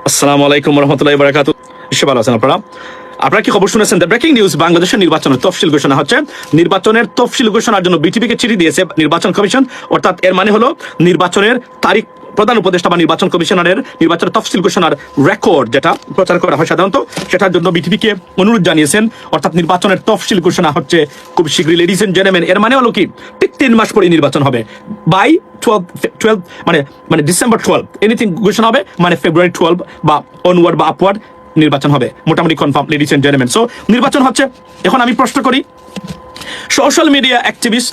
আসসালামু আলাইকুম রহমতুল্লাহি বারাকাতুহু। নিশ্চয়ই ভালো আছেন আপনারা। আপনারা কি খবর শুনেছেন? দ্য ব্রেকিং নিউজ, বাংলাদেশের নির্বাচনের তফসিল ঘোষণা হচ্ছে। নির্বাচনের তফসিল ঘোষণার জন্য বিটিভিকে চিঠি দিয়েছে নির্বাচন কমিশন। অর্থাৎ এর মানে হলো নির্বাচনের তারিখ, প্রধান উপদেষ্টা বা নির্বাচন কমিশনারের নির্বাচনের তফসিল ঘোষণার রেকর্ড যেটা প্রচার করা হয় সাধারণত, সেটার জন্য বিটিভিকে অনুরোধ জানিয়েছেন। অর্থাৎ নির্বাচনের তফসিল ঘোষণা হচ্ছে খুব শীঘ্রই। লেডিস এন্ড জেন্টলম্যান, এর মানে হলো কি, ঠিক 3 মাস পরে নির্বাচন হবে। বাই 12 মানে ডিসেম্বর 12 এনিথিং ঘোষণা হবে, মানে ফেব্রুয়ারি 12 বা অনওয়ার্ড বা আপওয়ার্ড নির্বাচন হবে, মোটামুটি confirm. Ladies and gentleman, so নির্বাচন হচ্ছে। এখন আমি প্রশ্ন করি, সোশ্যাল মিডিয়া অ্যাক্টিভিস্ট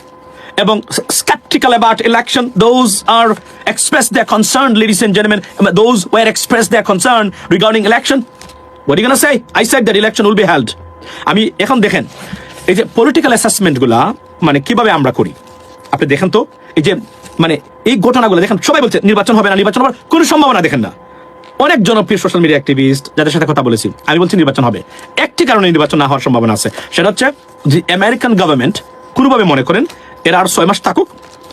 এবং skeptical about election, those are expressed their concern, ladies and gentlemen, those were expressed their concern regarding election. What are you gonna say? I said that election will be held. আমি এখন দেখেন এই যে political assessment গুলা মানে কিভাবে আমরা করি, আপনি দেখেন তো এই যে মানে এই ঘটনাগুলো দেখেন, সবাই বলছে নির্বাচন হবে না, নির্বাচন হওয়ার কোনো সম্ভাবনা দেখেন না। অনেক জনপ্রিয় সোশ্যাল মিডিয়া অ্যাক্টিভিস্ট যাদের সাথে কথা বলেছি, আমি বলছি নির্বাচন হবে। একটি কারণে নির্বাচন না হওয়ার সম্ভাবনা আছে, সেটা হচ্ছে যে আমেরিকান গভর্নমেন্ট কোনোভাবে মনে করেন এরা আর 6 মাস থাকুক,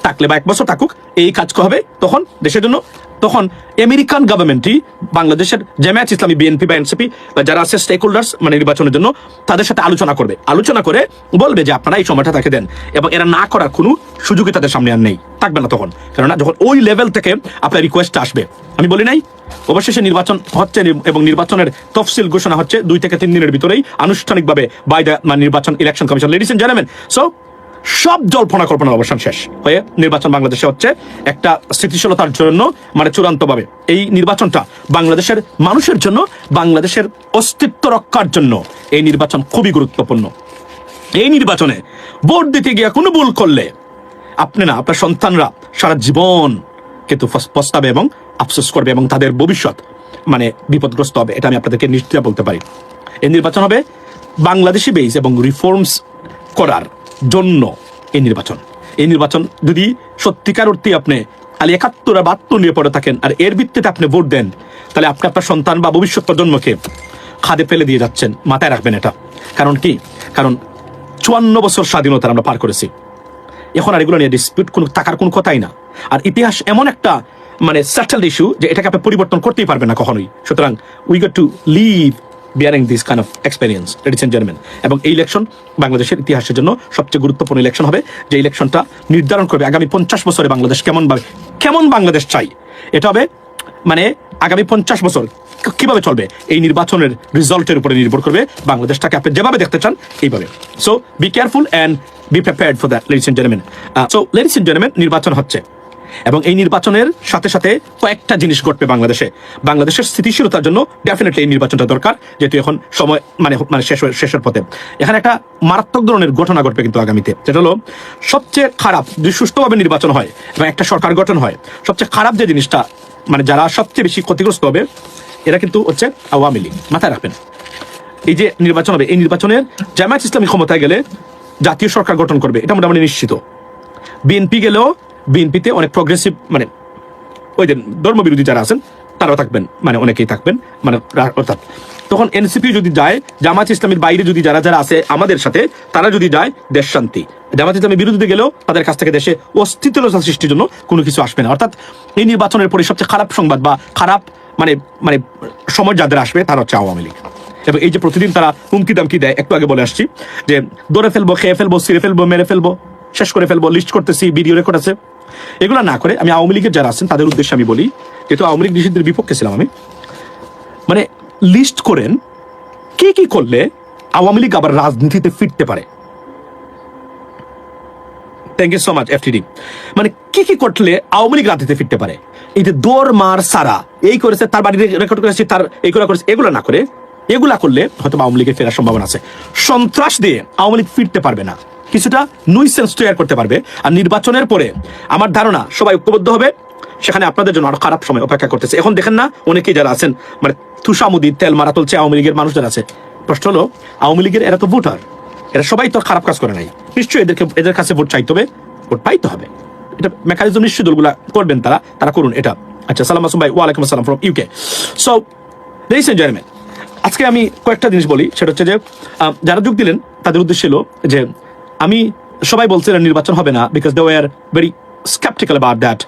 থাকলে বা 1 বছর থাকুক, এই কাজ হবে তখন দেশের জন্য। তখন আমেরিকান গভর্নমেন্টই বাংলাদেশের জামায়াত ইসলামী, বিএনপি বা এনসিপি বা যারা আছে স্টেক হোল্ডার্স মানে নির্বাচনের জন্য, তাদের সাথে আলোচনা করবে। আলোচনা করে বলবে যে আপনারা এই সময়টা তাকে দেন, এবং এরা না করার কোনো সুযোগই তাদের সামনে আর নেই, থাকবে না তখন। কেননা যখন ওই লেভেল থেকে আপনার রিকোয়েস্ট আসবে, আমি বলি নাই অবশেষে নির্বাচন হচ্ছে এবং নির্বাচনের তফসিল ঘোষণা হচ্ছে 2 থেকে 3 দিনের ভিতরেই আনুষ্ঠানিকভাবে বাই দ্য নির্বাচন election commission. Ladies and gentleman, so সব জল্পনা কল্পনার অবসান শেষ হয়ে নির্বাচন বাংলাদেশে হচ্ছে একটা স্থিতিশীলতার জন্য, মানে চূড়ান্তভাবে এই নির্বাচনটা বাংলাদেশের মানুষের জন্য, বাংলাদেশের অস্তিত্ব রক্ষার জন্য এই নির্বাচন খুবই গুরুত্বপূর্ণ। এই নির্বাচনে ভোট দিতে গিয়ে কোনো ভুল করলে আপনি না, আপনার সন্তানরা সারা জীবন কিন্তু পস্তাবে এবং আফসোস করবে, এবং তাদের ভবিষ্যৎ মানে বিপদগ্রস্ত হবে। এটা আমি আপনাদেরকে নিশ্চিত বলতে পারি। এই নির্বাচন হবে বাংলাদেশি বেস এবং রিফর্মস করার জন্য। এই নির্বাচন যদি সত্যিকার অর্থে আপনি খালি 71 আর 72 নিয়ে পড়ে থাকেন আর এর ভিত্তিতে আপনি ভোট দেন, তাহলে আপনি আপনার সন্তান বা ভবিষ্যৎ প্রজন্মকে খাদে ফেলে দিয়ে যাচ্ছেন। মাথায় রাখবেন এটা। কারণ কি? কারণ 54 বছর স্বাধীনতা আমরা পার করেছি। এখন আর এগুলো নিয়ে ডিসপিউট থাকার কোনো কথাই না। আর ইতিহাস এমন একটা মানে সেটেলড ইস্যু যে এটাকে আপনি পরিবর্তন করতেই পারবেন না কখনোই। সুতরাং we got to live bearing this kind of experience, ladies and gentleman. এবং এই ইলেকশন বাংলাদেশের ইতিহাসের জন্য সবচেয়ে গুরুত্বপূর্ণ ইলেকশন হবে, যে ইলেকশনটা নির্ধারণ করবে আগামী 50 বছরে বাংলাদেশ কেমন বাংলাদেশ চাই। এটা হবে মানে আগামী 50 বছর কিভাবে চলবে, এই নির্বাচনের রেজাল্টের উপরে নির্ভর করবে বাংলাদেশটাকে আপনি যেভাবে দেখতে চান এইভাবে। So be careful and be prepared for that, ladies and gentleman. So ladies and gentleman, নির্বাচন হচ্ছে, এবং এই নির্বাচনের সাথে সাথে কয়েকটা জিনিস ঘটবে বাংলাদেশের স্থিতিশীলতার জন্য। ডেফিনেটলি এই নির্বাচনটা দরকার, যেহেতু এখন সময় মানে শেষের পথে। এখানে একটা মারাত্মক ধরনের ঘটনা ঘটবে কিন্তু আগামীতে, যেটা হলো সবচেয়ে খারাপ। যদি সুষ্ঠুভাবে নির্বাচন হয় এবং একটা সরকার গঠন হয়, সবচেয়ে খারাপ যে জিনিসটা মানে যারা সবচেয়ে বেশি ক্ষতিগ্রস্ত হবে এরা কিন্তু হচ্ছে আওয়ামী লীগ। মাথায় রাখবেন, এই যে নির্বাচন হবে, এই নির্বাচনের জামায়াত ইসলামী ক্ষমতায় গেলে জাতীয় সরকার গঠন করবে, এটা মোটামুটি নিশ্চিত। বিএনপি গেলেও বিএনপিতে অনেক প্রগ্রেসিভ মানে ওই যে ধর্মবিরোধী যারা আছেন তারাও থাকবেন, মানে অনেকেই থাকবেন, মানে অর্থাৎ তখন এনসিপি যদি যায়, জামায়াত ইসলামের বাইরে যদি যারা আছে আমাদের সাথে, তারা যদি যায়, দেশ শান্তি। জামায়াত ইসলামের বিরুদ্ধে গেলেও তাদের কাছ থেকে দেশে অস্থিতিশীলতা সৃষ্টির জন্য কোনো কিছু আসবে না। অর্থাৎ এই নির্বাচনের পরে সবচেয়ে খারাপ সংবাদ বা খারাপ মানে মানে সময় যাদের আসবে তারা হচ্ছে আওয়ামী লীগ। এবং এই যে প্রতিদিন তারা হুমকি দামকি দেয়, একটু আগে বলে আসছি যে ধরে ফেলবো, খেয়ে ফেলবো, ছিঁড়ে ফেলবো, মেরে ফেলবো, শেষ করে ফেলবো, লিস্ট করতেছি, ভিডিও রেকর্ড আছে। এগুলো না করে আমি আওয়ামী লীগের যারা আছেন তাদের উদ্দেশ্যে আমি বলি, যেহেতু আওয়ামী লীগ নিষিদ্ধের বিপক্ষে ছিলাম আমি, মানে লিস্ট করেন কি কি করলে আওয়ামী লীগ আবার রাজনীতিতে ফিরতে পারে। Thank you so much FTD. মানে কি কি করলে আওয়ামী লীগ রাজনীতিতে ফিরতে পারে। এই যে দৌড় মার সারা এই করেছে, তার বাড়ি রেকর্ড করেছে, তার এইগুলো করেছে, এগুলো না করে এগুলা করলে হয়তো আওয়ামী লীগের ফেরার সম্ভাবনা আছে। সন্ত্রাস দিয়ে আওয়ামী লীগ ফিরতে পারবে না, কিছুটা নুইসেন্স তৈরি করতে পারবে। আর নির্বাচনের পরে আমার ধারণা সবাই ঐক্যবদ্ধ হবে, সেখানে আপনাদের জন্য আরো খারাপ সময় অপেক্ষা করতেছে। এখন দেখেন না অনেকেই যারা আছেন মানে তুষামুদি তেল মারা তুলছে আওয়ামী লীগের মানুষ যারা আছে। প্রশ্ন হলো আওয়ামী লীগের এরা তো ভোটার, এরা সবাই তো খারাপ কাজ করে নাই, নিশ্চয়ই এদের কাছে ভোট চাইতে হবে, ভোট পাইতে হবে। এটা মেকানিজম নিশ্চয়ই দলগুলা করবেন, তারা করুন এটা। আচ্ছা, সালাম আসুন ভাই। ওয়ালাইকুম আসসালাম from UK. So ladies and gentleman, আজকে আমি কয়েকটা জিনিস বলি, সেটা হচ্ছে যে যারা যোগ দিলেন তাদের উদ্দেশ্য ছিল যে আমি সবাই বলছিলেন নির্বাচন হবে না, because they were very skeptical about that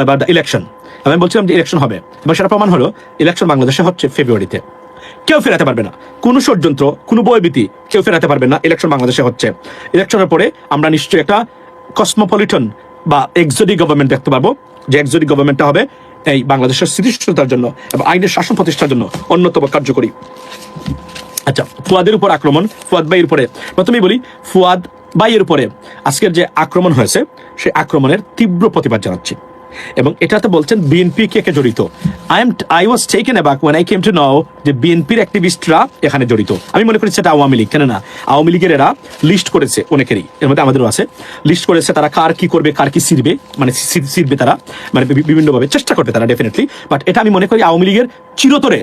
about the election. আমি বলছিলাম যে ইলেকশন হবে, এবং সেটা প্রমাণ হলো ইলেকশন বাংলাদেশে হচ্ছে ফেব্রুয়ারিতে। কেউ ফেরাতে পারবে না, কোনো ষড়যন্ত্র, কোনো বয়ভীতি কেউ ফেরাতে পারবে না। ইলেকশন বাংলাদেশে হচ্ছে, ইলেকশনের পরে আমরা নিশ্চয়ই একটা কসমোপলিটন বা এক্সোটিক গভর্নমেন্ট দেখতে পারবো, যে এক্সোটিক গভর্নমেন্টটা হবে এই বাংলাদেশের স্থিতিশীলতার জন্য এবং আইনের শাসন প্রতিষ্ঠার জন্য অন্যতম কার্যকরী। আচ্ছা, ফুয়াদের উপর আক্রমণ, ফুয়াদ ভাইয়ের উপরে প্রথমেই বলি, ফুয়াদ ভাইয়ের উপরে আজকের যে আক্রমণ হয়েছে সেই আক্রমণের তীব্র প্রতিবাদ জানাচ্ছি। এবং এটাতে বলছেন বিএনপি কে জড়িত। I was taken অ্যাবাক when I came to know যে বিএনপির অ্যাক্টিভিস্টরা এখানে জড়িত। আমি মনে করি সেটা আওয়ামী লীগ, কেন না আওয়ামী লীগের এরা লিস্ট করেছে, অনেকেরই, এর মধ্যে আমাদেরও আছে, লিস্ট করেছে তারা কার কি করবে, কার কি সিরবে, মানে সিরবে তারা, মানে বিভিন্নভাবে চেষ্টা করবে তারা ডেফিনেটলি। বাট এটা আমি মনে করি আওয়ামী লীগের চিরতরে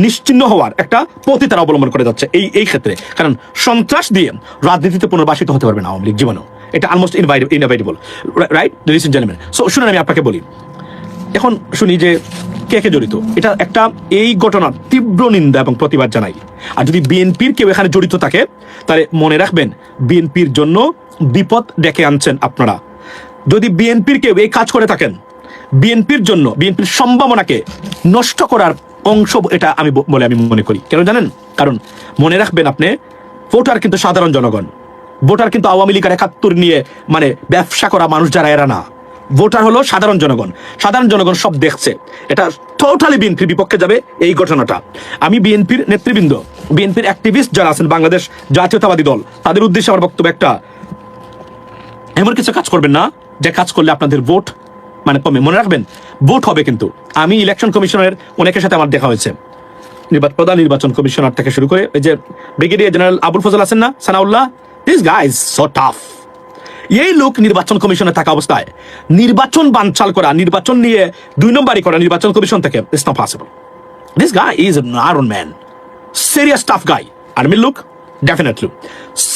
নিশ্চিহ্ন হওয়ার একটা পথই তারা অবলম্বন করে যাচ্ছে এই ক্ষেত্রে। কারণ সন্ত্রাস দিয়ে রাজনীতিতে পুনর্বাসিত হতে পারবে না আওয়ামী লীগ জীবনেও, এটা almost inevitable, right ladies and gentleman. So শুনুন, আমি আপনাকে বলি, এখন শুনি যে কে জড়িত। এটা একটা, এই ঘটনার তীব্র নিন্দা এবং প্রতিবাদ জানাই। আর যদি বিএনপির কেউ এখানে জড়িত থাকে তাহলে মনে রাখবেন বিএনপির জন্য বিপদ ডেকে আনছেন আপনারা। যদি বিএনপির কেউ এই কাজ করে থাকেন, বিএনপির জন্য, বিএনপির সম্ভাবনাকে নষ্ট করার অংশ এটা আমি মনে করি। কেন জানেন? কারণ মনে রাখবেন আপনি, ভোটার কিন্তু সাধারণ জনগণ, ভোটার কিন্তু আওয়ামী লীগের ৭১ নিয়ে মানে ব্যবসা করা মানুষ যারা, এরা না। ভোটার হলো সাধারণ জনগণ। সাধারণ জনগণ সব দেখছে, এটা টোটালি বিএনপির বিপক্ষে যাবে এই ঘটনাটা। আমি বিএনপির নেতৃবৃন্দ, বিএনপির অ্যাক্টিভিস্ট যারা আছেন, বাংলাদেশ জাতীয়তাবাদী দল, তাদের উদ্দেশ্যে আমার বক্তব্য একটা, এমন কিছু কাজ করবেন না যে কাজ করলে আপনাদের ভোট মানে কমে। মনে রাখবেন ভোট হবে, কিন্তু আমি ইলেকশন কমিশনের অনেকের সাথে আমার দেখা হয়েছে, প্রধান নির্বাচন কমিশনার থেকে শুরু করে এই যে ব্রিগেডিয়ার জেনারেল আবুল ফজল আছেন না, Sanaullah, this guy is so tough. এই লোক নির্বাচন কমিশনে থাকা অবস্থায় নির্বাচন বানচাল করা, নির্বাচন নিয়ে ২ নম্বরই করা নির্বাচন কমিশন থেকে, it's not possible. This guy is an iron man, serious tough guy. আর্মির লোক, definitely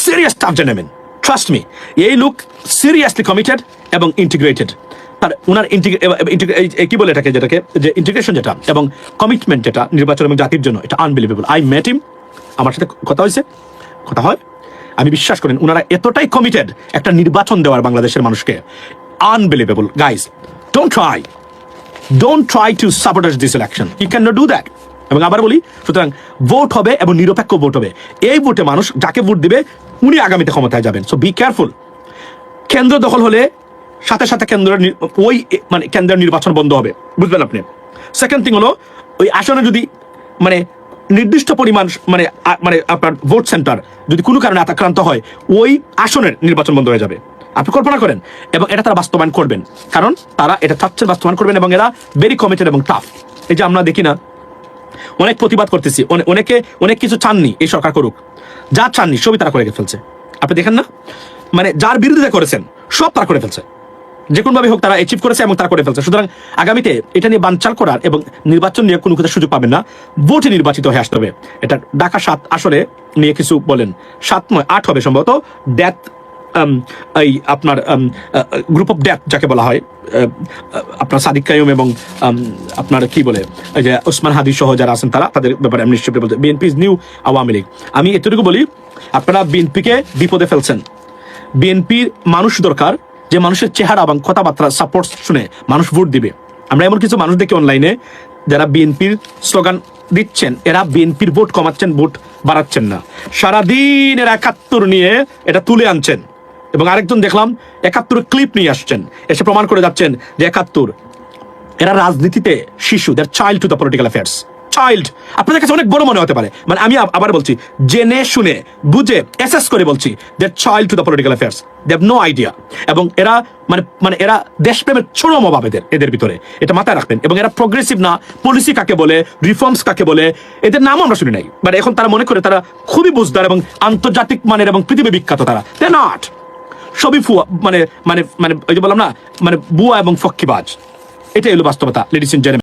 serious tough gentleman, trust me. এই লোক সিরিয়াসলি কমিটেড এবং ইন্টিগ্রেটেড। তার ওনার কি বলে এটাকে, যেটাকে যে ইন্টিগ্রেশন যেটা এবং কমিটমেন্ট যেটা নির্বাচন এবং জাতির জন্য, এটা আনবিলিভেবল। আই মেট হিম, আমার সাথে কথা হয়েছে, কথা হয়, আমি বিশ্বাস করেন ওনারা এতটাই কমিটেড একটা নির্বাচন দেওয়ার বাংলাদেশের মানুষকে, unbelievable. Guys, don't try to sabotage this election, you can not do that. এবং আবার বলি, সুতরাং ভোট হবে এবং নিরপেক্ষ ভোট হবে। এই ভোটে মানুষ যাকে ভোট দিবে উনি আগামীতে ক্ষমতায় যাবেন। So be careful. কেন্দ্র দখল হলে সাথে সাথে কেন্দ্রের নির্বাচন বন্ধ হবে, বুঝবেন আপনি। সেকেন্ড থিং হলো, ওই আসনে যদি মানে নির্দিষ্ট পরিমাণ আপনার ভোট সেন্টার যদি কোনো কারণে আক্রান্ত হয়, ওই আসনের নির্বাচন বন্ধ হয়ে যাবে। আপনি কল্পনা করেন, এবং এটা তারা বাস্তবায়ন করবেন, কারণ তারা এটা চাচ্ছেন বাস্তবায়ন করবেন, এবং এরা ভেরি কমিটেড এবং টাফ। এই যে আমরা দেখি না, অনেক প্রতিবাদ করতেছি, অনেক কিছু চাননি এই সরকার করুক, যা চাননি সবই তারা করে ফেলছে। আপনি দেখেন না, মানে যার বিরোধিতা করেছেন সব তারা করে ফেলছে, যে কোনোভাবে হোক তারা অ্যাচিভ করেছে এবং তারা করে ফেলছে। সুতরাং আগামীতে এটা নিয়ে বানচাল করার এবং নির্বাচন নিয়ে কোনো কিছু সুযোগ পাবেন না, ভোটে নির্বাচিত হয়ে আসতে হবে। এটা ঢাকা ৭ আসলে নিয়ে কিছু বলেন, ৭ নয় ৮ হবে সম্ভবত, ডেথ, এই আপনার গ্রুপ অফ ডেথ যাকে বলা হয়, আপনার সাদিক কাইয়ুম এবং আপনার কি বলে এই যে ওসমান হাদি সহ যারা আছেন তারা, তাদের ব্যাপারে আমি নিশ্চয়ই বলতে, BNP is new Awami League. আমি এতটুকু বলি, আপনারা বিএনপিকে বিপদে ফেলছেন। বিএনপির মানুষ দরকার, যে মানুষের চেহারা এবং কথাবার্তা সাপোর্ট শুনে মানুষ ভোট দিবে। আমরা এমন কিছু মানুষ দেখি অনলাইনে যারা বিএনপির স্লোগান দিচ্ছেন, এরা বিএনপির ভোট কমাচ্ছেন, ভোট বাড়াচ্ছেন না। সারাদিন এরা ৭১ নিয়ে এটা তুলে আনছেন, এবং আরেকজন দেখলাম ৭১ ক্লিপ নিয়ে আসছেন, এসে প্রমাণ করে যাচ্ছেন যে ৭১ এরা রাজনীতিতে শিশু, there child to the political affairs. Child আপনাদের কাছে অনেক বড় মনে হতে পারে, মানে আমি আবার বলছি, জেনে শুনে বুঝে অ্যাসেস করে বলছি, there child to the political affairs, they have no idea. এবং এরা মানে এরা দেশপ্রেমের চরম অভাব এদের ভিতরে, এটা মাথায় রাখবেন। এবং এরা প্রোগ্রেসিভ না, পলিসি কাকে বলে, রিফর্মস কাকে বলে, এদের নাম আমরা শুনি নাই, বাট এখন তারা মনে করে তারা খুবই বুঝদার এবং আন্তর্জাতিক মানের এবং পৃথিবী বিখ্যাত। তারা দে নট, সবই ফুয়া, মানে মানে মানে ওই যে বললাম না, মানে বুয়া এবং ফক্কিবাজ। এটাই হলো বাস্তবতা, লেডিস এন্ড জেন্টলম্যান।